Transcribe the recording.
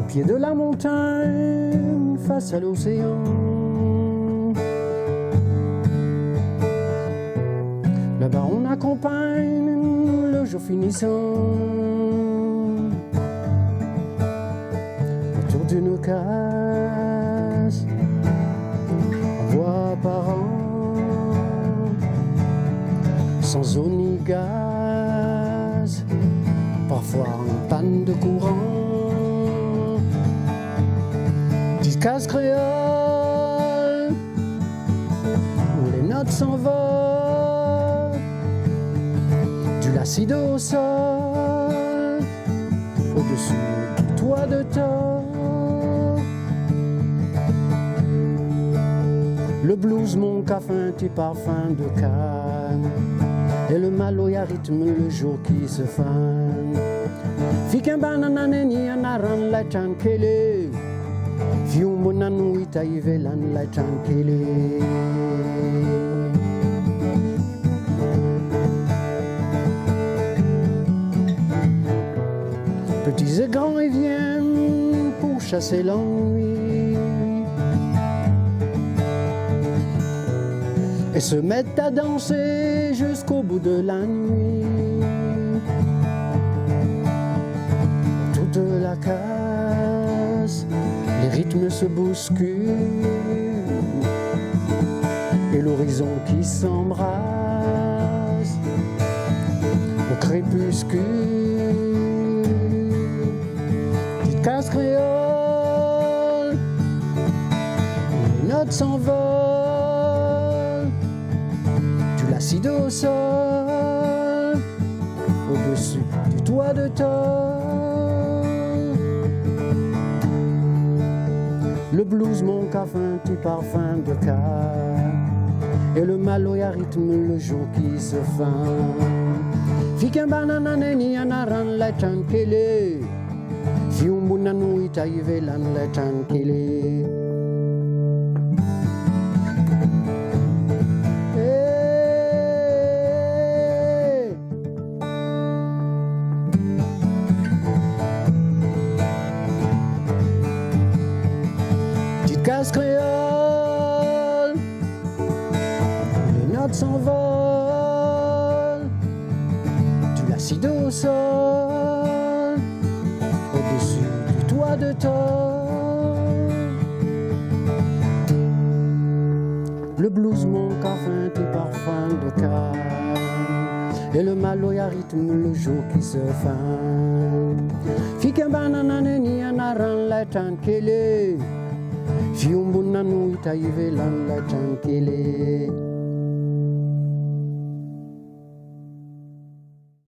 pied de la montagne, face à l'océan. Là-bas on accompagne le jour finissant. Autour d'une case, on voit par an, sans eau ni gaz, parfois en panne de courant. Petite case créole, où les notes s'envolent, du l'acide au sol, au-dessus du toit de tort. Le blues, mon café, tes parfums de canne, et le maloya rythme le jour qui se fane. Fikin banana ni anaran la chankele, fiumbo nanu itaivelan la chankele. Petits et grands ils viennent pour chasser l'ennui et se mettent à danser jusqu'au bout de la nuit. Toute la case, les rythmes se bousculent et l'horizon qui s'embrase au crépuscule. Petite case créole, les notes s'envolent, du l'acide au sol, au-dessus du toit de tort. Le blues, mon café, tes parfums de canne, et le maloya rythme le jour qui se fane. Fikin banana ni anaran la chankele, fiumbu nanu itaivelan la chankele. Petite case créole, les notes s'envolent, du l'acide au sol, au-dessus du toit de tort. Le blues, mon café, tes parfums de canne, et le maloya rythme le jour qui se fane. Fikin banana ni anaran la chankele, fiumbu nanu itaivelan la chankele.